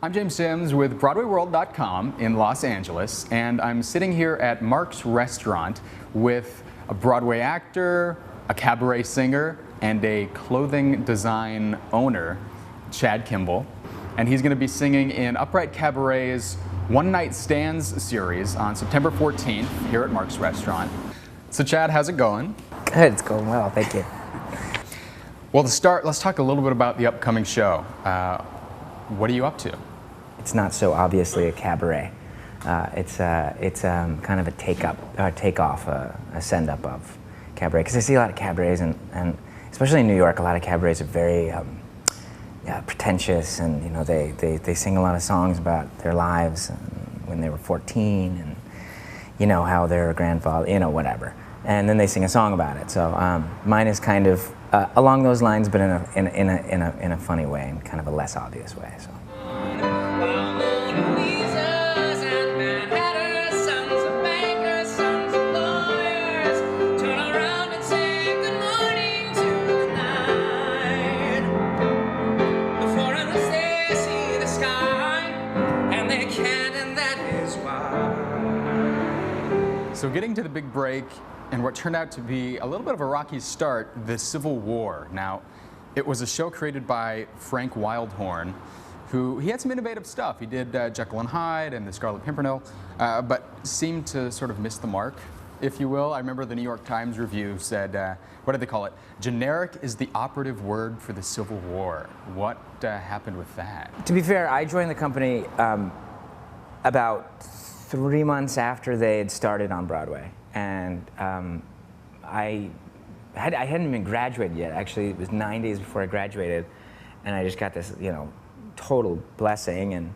I'm James Sims with BroadwayWorld.com in Los Angeles, and I'm sitting here at Mark's Restaurant with a Broadway actor, a cabaret singer, and a clothing design owner, Chad Kimball. And he's going to be singing in Upright Cabaret's One Night Stands series on September 14th here at Mark's Restaurant. So Chad, how's it going? Good, it's going well, thank you. Well, to start, let's talk a little bit about the upcoming show. What are you up to? It's not so obviously a cabaret. It's kind of a takeoff, a send-up of cabaret. Because I see a lot of cabarets, and especially in New York, a lot of cabarets are very pretentious, and they sing a lot of songs about their lives and when they were 14, and how their grandfather, whatever. And then they sing a song about it. So mine is kind of along those lines, but in a funny way, in kind of a less obvious way. So. So getting to the big break and what turned out to be a little bit of a rocky start, the Civil War. Now, it was a show created by Frank Wildhorn, who he had some innovative stuff. He did Jekyll and Hyde and the Scarlet Pimpernel, but seemed to sort of miss the mark, if you will. I remember the New York Times review said, what did they call it? Generic is the operative word for the Civil War. What happened with that? To be fair, I joined the company about 3 months after they had started on Broadway, and I hadn't even graduated yet. Actually, it was 9 days before I graduated, and I just got this, total blessing. And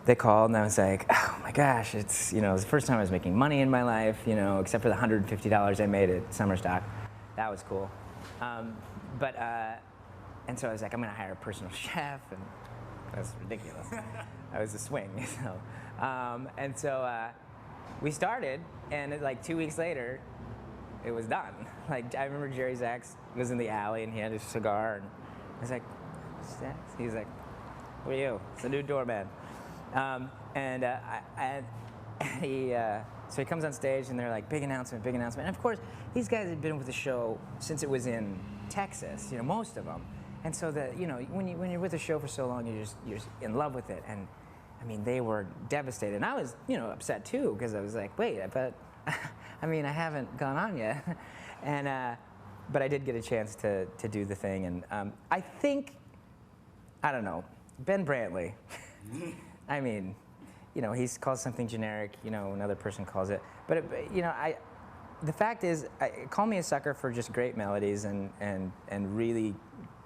they called, and I was like, "Oh my gosh, it was the first time I was making money in my life, except for the $150 I made at Summer Stock. That was cool." And so I was like, "I'm going to hire a personal chef," and that's ridiculous. I was a swing, so. And so we started, and like 2 weeks later, it was done. Like, I remember Jerry Zaks was in the alley, and he had his cigar, and I was like, "Zaks?" He's like, "Who are you?" It's the new doorman. So he comes on stage, and they're like, big announcement, big announcement. And of course, these guys had been with the show since it was in Texas, most of them. And so when you're with a show for so long, you're in love with it. And I mean, they were devastated. And I was, upset too, because I was like, wait, but I haven't gone on yet. And but I did get a chance to do the thing. And I think, I don't know, Ben Brantley. He calls something generic. Another person calls it. But the fact is, call me a sucker for just great melodies and really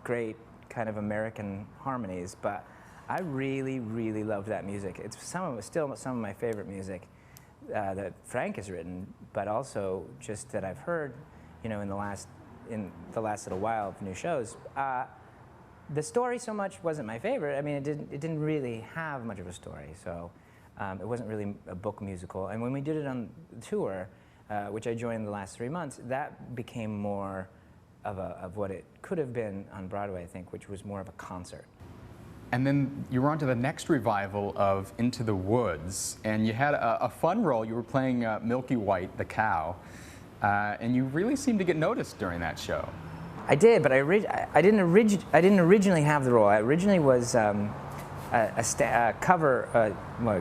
great kind of American harmonies. But I really, really loved that music. It's still some of my favorite music that Frank has written, but also just that I've heard, in the last little while of new shows. The story so much wasn't my favorite. It didn't really have much of a story, so it wasn't really a book musical. And when we did it on the tour, which I joined the last 3 months, that became more of what it could have been on Broadway, I think, which was more of a concert. And then you were on to the next revival of Into the Woods, and you had a fun role. You were playing Milky White, the cow, and you really seemed to get noticed during that show. I did, but I didn't originally have the role. I originally was a cover,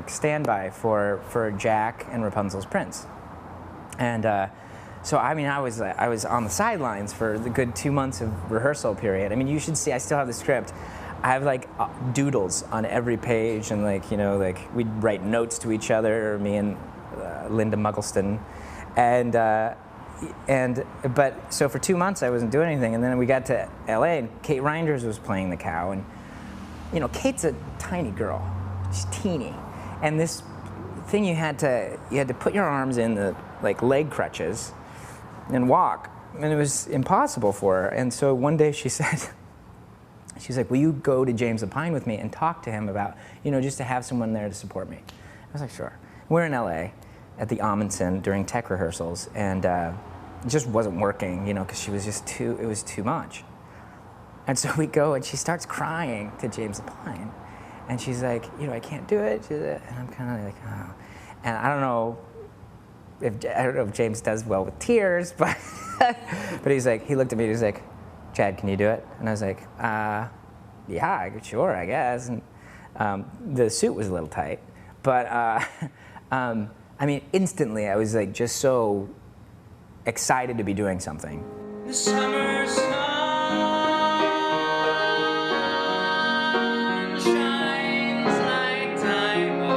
standby for Jack and Rapunzel's Prince, and so I was on the sidelines for the good 2 months of rehearsal period. You should see. I still have the script. I have doodles on every page, and we'd write notes to each other, me and Linda Muggleston, but so for 2 months I wasn't doing anything, and then we got to LA, and Kate Reinders was playing the cow, and Kate's a tiny girl, she's teeny, and this thing you had to put your arms in the leg crutches and walk, and it was impossible for her. And so one day she said, she's like, "Will you go to James Lapine with me and talk to him about, just to have someone there to support me?" I was like, "Sure." We're in LA at the Amundsen during tech rehearsals, and it just wasn't working, because she was just it was too much. And so we go, and she starts crying to James Lapine. And she's like, you know, I can't do it. And I'm kind of like, oh. And I don't know if James does well with tears, but but he's like, he looked at me and he's like, Chad, can you do it? And I was like, yeah, sure, I guess. And the suit was a little tight, but I mean, instantly I was like just so excited to be doing something. The summer sun shines like diamonds.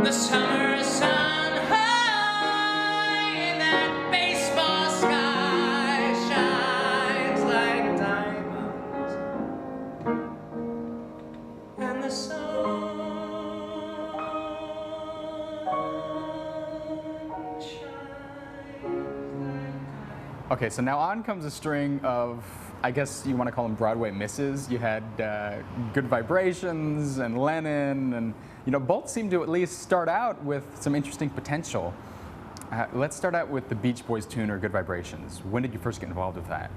The summer sun high in that baseball sky shines like diamonds. And the sun Okay, so now on comes a string of, I guess you want to call them Broadway misses. You had Good Vibrations and Lennon, and you know, both seem to at least start out with some interesting potential. Let's start out with the Beach Boys tune or Good Vibrations. When did you first get involved with that?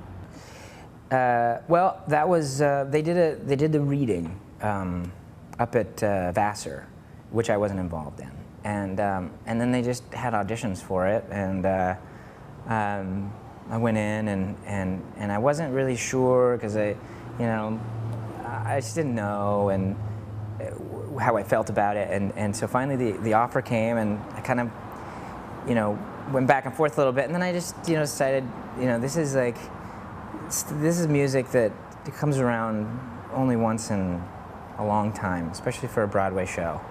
Well, that was they did the reading up at Vassar, which I wasn't involved in, and then they just had auditions for it, and I went in and I wasn't really sure because I just didn't know and how I felt about it, and so finally the offer came, and I kind of went back and forth a little bit, and then I just decided this is music that comes around only once in a long time, especially for a Broadway show.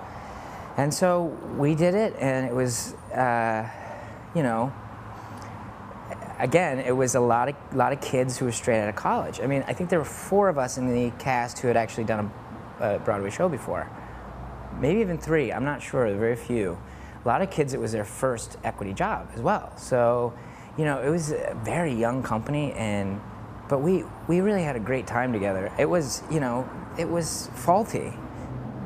And so we did it, and it was again, it was a lot of kids who were straight out of college. I mean, I think there were 4 of us in the cast who had actually done a Broadway show before. Maybe even 3, I'm not sure, very few. A lot of kids, it was their first equity job as well. So, it was a very young company, but we really had a great time together. It was, it was faulty.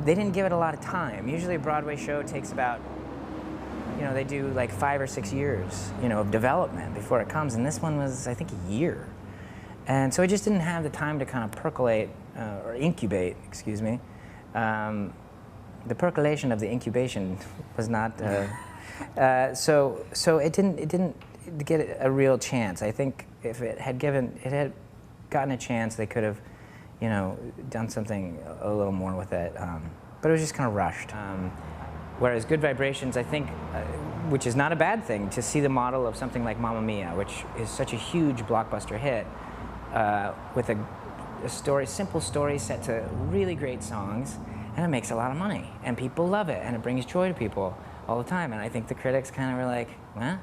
They didn't give it a lot of time. Usually a Broadway show takes about, they do like 5 or 6 years, of development before it comes, and this one was, I think, a year. And so I just didn't have the time to kind of percolate, or incubate, excuse me. The percolation of the incubation was not, so it didn't get a real chance. I think if it had gotten a chance, they could have, done something a little more with it. But it was just kind of rushed. Whereas Good Vibrations, I think, which is not a bad thing, to see the model of something like Mamma Mia, which is such a huge blockbuster hit, with a simple story set to really great songs, and it makes a lot of money, and people love it, and it brings joy to people all the time. And I think the critics kind of were like, huh?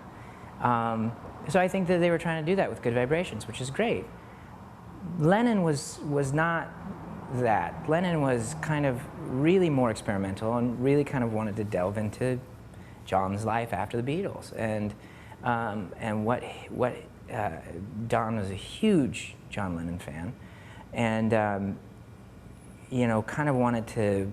So I think that they were trying to do that with Good Vibrations, which is great. Lennon was not that. Lennon was kind of really more experimental and really kind of wanted to delve into John's life after the Beatles, and Don was a huge John Lennon fan, and kind of wanted to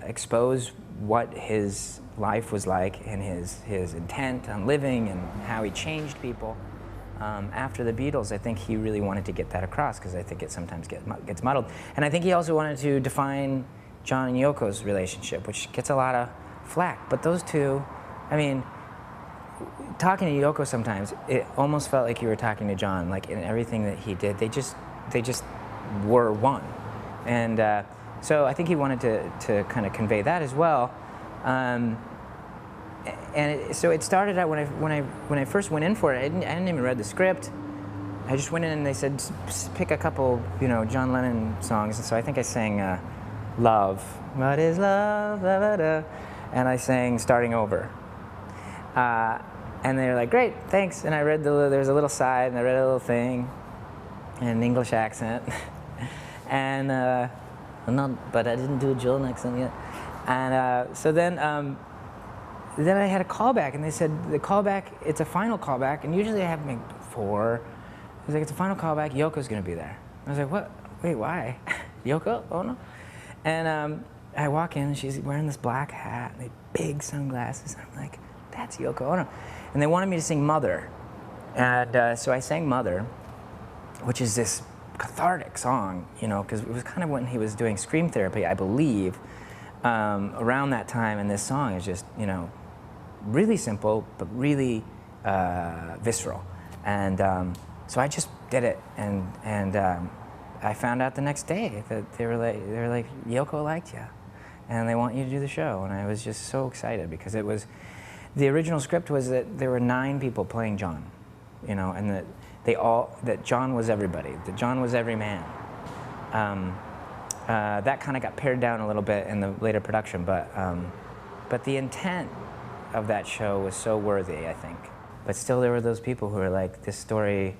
expose what his life was like and his intent on living and how he changed people. After the Beatles, I think he really wanted to get that across, because I think it sometimes gets muddled. And I think he also wanted to define John and Yoko's relationship, which gets a lot of flack. But those two, I mean, talking to Yoko sometimes, it almost felt like you were talking to John. Like in everything that he did, they just were one. And so I think he wanted to kind of convey that as well. So it started out when I first went in for it. I didn't even read the script. I just went in and they said, pick a couple, John Lennon songs. And so I think I sang "Love." What is love? Da, da, da. And I sang "Starting Over." And they were like, "Great, thanks." And I read there was a little side, and I read a little thing in an English accent, and but I didn't do a Joan accent yet. And so then I had a callback, and they said, the callback, it's a final callback, and usually I have maybe 4. It was like, it's a final callback, Yoko's going to be there. I was like, what? Wait, why? Yoko? Oh, no. And I walk in, and she's wearing this black hat and big sunglasses. And I'm like, that's Yoko Ono. And they wanted me to sing Mother. And so I sang Mother, which is this cathartic song, because it was kind of when he was doing Scream Therapy, I believe, around that time, and this song is just, really simple, but really visceral. And so I just did it, and I found out the next day that they were like, Yoko liked you, and they want you to do the show. And I was just so excited, because the original script was that there were 9 people playing John, and that John was everybody, that John was every man. That kind of got pared down a little bit in the later production, but the intent of that show was so worthy, I think. But still, there were those people who were like, this story,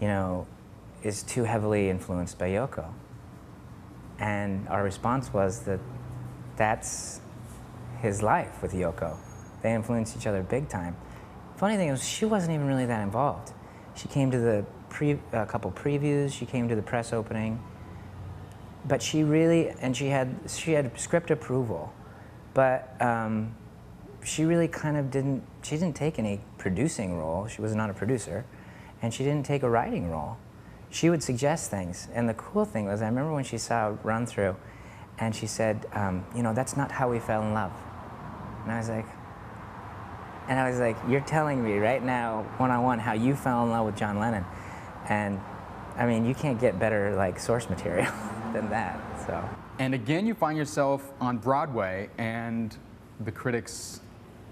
is too heavily influenced by Yoko. And our response was that that's his life with Yoko. They influenced each other big time. Funny thing was, she wasn't even really that involved. She came to a couple previews, she came to the press opening, but she had script approval, but she really kind of didn't take any producing role. She was not a producer, and she didn't take a writing role. She would suggest things, and the cool thing was, I remember when she saw a run through, and she said, that's not how we fell in love. And I was like, you're telling me right now, one-on-one, how you fell in love with John Lennon. And I mean, you can't get better source material than that, so. And again, you find yourself on Broadway, and the critics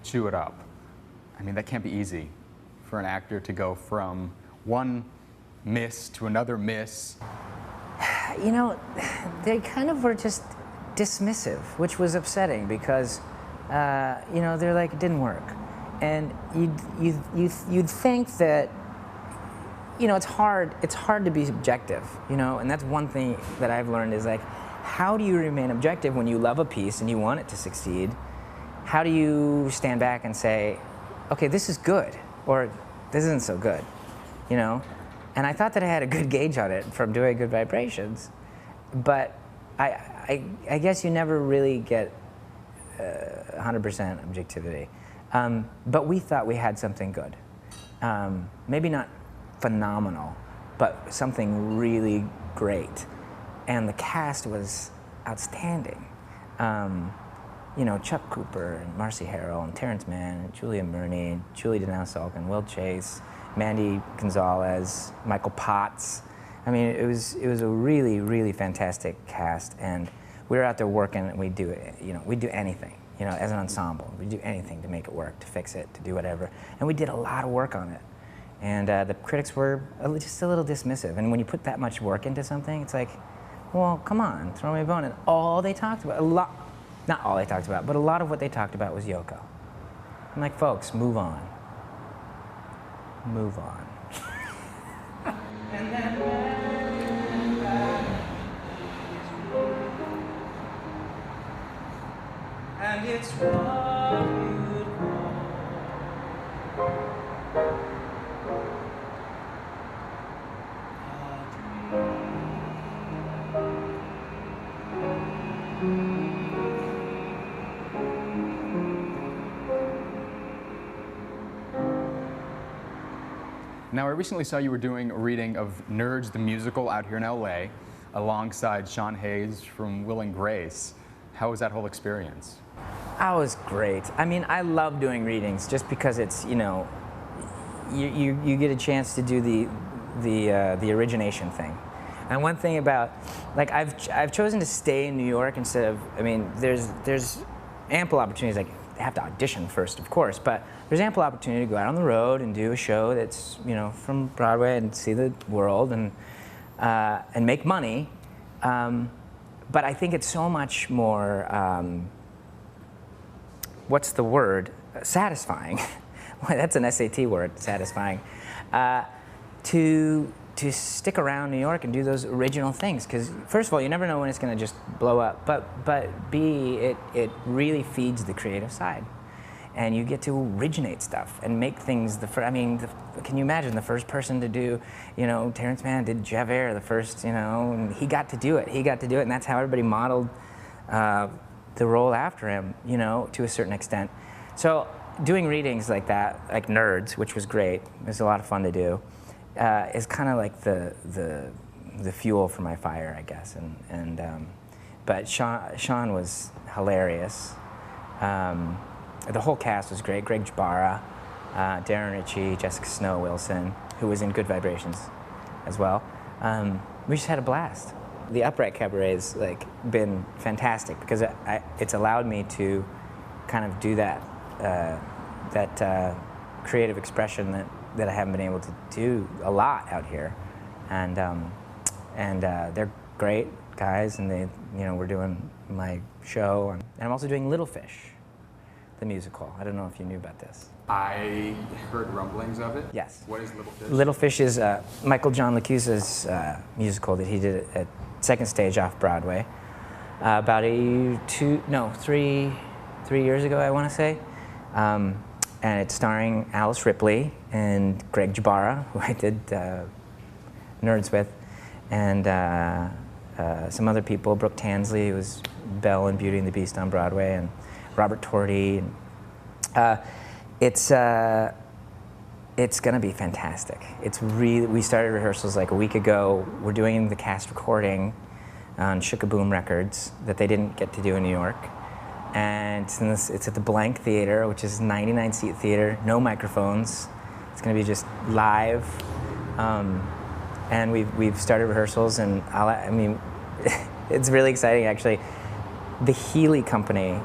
chew it up. I mean, that can't be easy for an actor to go from one miss to another miss. They kind of were just dismissive, which was upsetting, because, they're like, it didn't work. And you'd think that, it's hard to be objective, and that's one thing that I've learned is like, how do you remain objective when you love a piece and you want it to succeed? How do you stand back and say, okay, this is good, or this isn't so good, And I thought that I had a good gauge on it from doing Good Vibrations, but I guess you never really get 100% objectivity. But we thought we had something good. Maybe not phenomenal, but something really great. And the cast was outstanding. Chuck Cooper and Marcy Harrell and Terrence Mann and Julia Murney and Julie Denell-Salkin, Will Chase, Mandy Gonzalez, Michael Potts. I mean, it was a really, really fantastic cast, and we were out there working, and we'd do anything, as an ensemble. We'd do anything to make it work, to fix it, to do whatever. And we did a lot of work on it. And the critics were just a little dismissive. And when you put that much work into something, it's like, well, come on, throw me a bone. And all they talked about, not all they talked about, but a lot of what they talked about was Yoko. I'm like, folks, move on. Move on. And it's what you'd call a dream. Now, I recently saw you were doing a reading of Nerds the Musical out here in LA alongside Sean Hayes from Will and Grace. How was that whole experience? That was great. I mean, I love doing readings just because it's, you get a chance to do the origination thing. And one thing about, I've chosen to stay in New York instead of, there's ample opportunities. They have to audition first, of course, but there's ample opportunity to go out on the road and do a show that's, from Broadway and see the world and make money. But I think it's so much more, what's the word? Satisfying. That's an SAT word, satisfying. To stick around New York and do those original things, because first of all, you never know when it's going to just blow up, but B, it really feeds the creative side, and you get to originate stuff and make things. Can you imagine the first person to do, Terrence Mann did Javert, the first, and he got to do it, and that's how everybody modeled the role after him, to a certain extent. So doing readings like that, like Nerds, which was great, it was a lot of fun to do. Is kind of like the the fuel for my fire, I guess. But Sean was hilarious. The whole cast was great. Greg Jabara, Darren Ritchie, Jessica Snow Wilson, who was in Good Vibrations as well. We just had a blast. The Upright Cabaret has been fantastic because it's allowed me to kind of do that creative expression that I haven't been able to do a lot out here, and they're great guys, and we're doing my show, and I'm also doing Little Fish, the musical. I don't know if you knew about this. I heard rumblings of it. Yes. What is Little Fish? Little Fish is Michael John LaCusa's musical that he did at second stage off Broadway about 3 years ago, I want to say. And it's starring Alice Ripley and Greg Jabara, who I did Nerds with, and some other people, Brooke Tansley, who was Belle in Beauty and the Beast on Broadway, and Robert Torti. It's going to be fantastic. We started rehearsals like a week ago. We're doing the cast recording on Shookaboom Records that they didn't get to do in New York. And it's at the Blank Theater, which is 99-seat theater, no microphones. It's going to be just live. And we've started rehearsals, and I mean, it's really exciting actually. The Healy Company,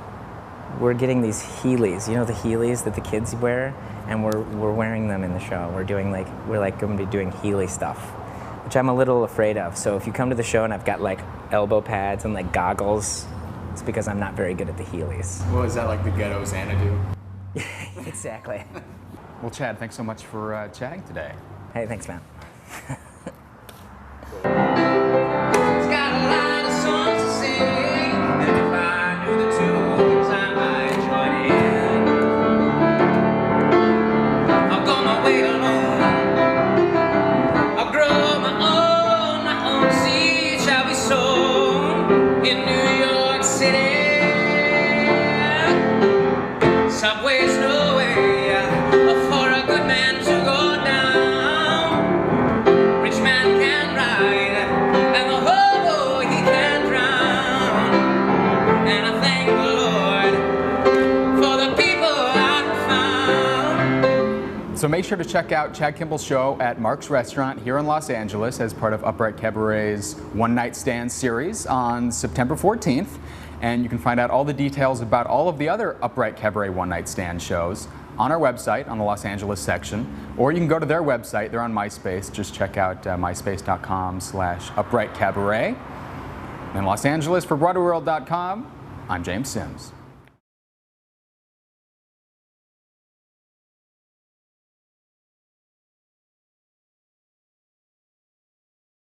we're getting these Heelys. You know the Heelys that the kids wear, and we're wearing them in the show. We're going to be doing Heely stuff, which I'm a little afraid of. So if you come to the show and I've got elbow pads and goggles, it's because I'm not very good at the Heelys. Well, is that like the ghetto Xanadu? Exactly. Well, Chad, thanks so much for chatting today. Hey, thanks, man. It's got a lot of songs to sing, and if I knew the tunes, I might join in. I'll go my way alone. I'll grow my own seed shall be sown in New York City. Subway's no way for a good man to go down. Rich man can ride, and the hobo he can drown. And I thank the Lord for the people I found. So make sure to check out Chad Kimball's show at Mark's Restaurant here in Los Angeles as part of Upright Cabaret's One Night Stand series on September 14th. And you can find out all the details about all of the other Upright Cabaret One Night Stand shows on our website on the Los Angeles section, or you can go to their website. They're on MySpace. Just check out myspace.com/uprightcabaret. In Los Angeles for BroadwayWorld.com, I'm James Sims.